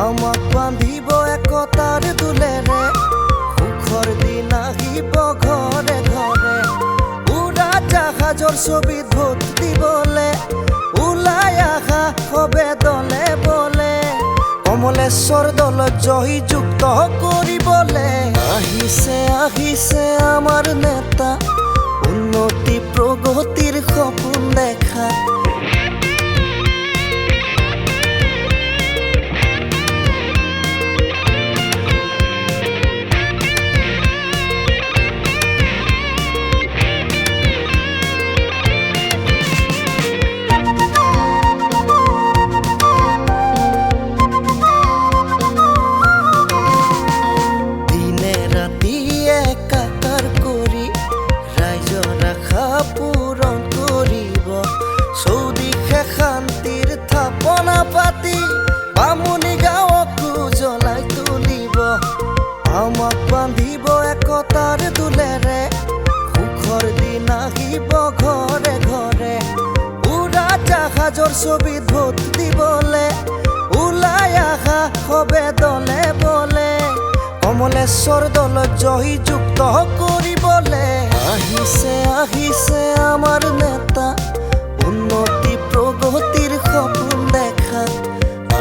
আমাক বান্ধিব একতাৰ দোলেৰে, সুখৰ দিন আহিব ঘৰে ঘৰে। উৰা জাহাজৰ ছবিত ভোট দিবলে ওলাই আহা সবে দলে বলে। কমলেশ্বৰ দলত জয়যুক্ত কৰিবলে আহিছে আহিছে আমাৰ নেতা, উন্নতি প্ৰগতিৰ সপোন দেখা। পূৰণ কৰিব চৌদিশে শান্তিৰ থাপনা পাতি, বামুণী গাঁৱকো জ্বলাই তুলিব। আমাক বান্ধিব একতাৰ দোলেৰে, সুখৰ দিন আহিব ঘৰে ঘৰে। উৰা জাহাজৰ ছবিত ভোট দিবলে ওলাই আহা সবে দলে বলে। কমলেশ্বৰ দলত জয়যুক্ত কৰিবলে আহিছে আহিছে আমাৰ নেতা, উন্নতি প্ৰগতিৰ সপোন দেখা।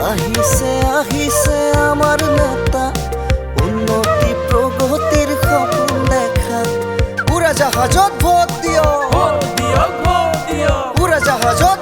আহিছে আহিছে আমাৰ নেতা, উন্নতি প্ৰগতিৰ সপোন দেখা। উৰা জাহাজত ভোট দিয়ক, উৰা জাহাজত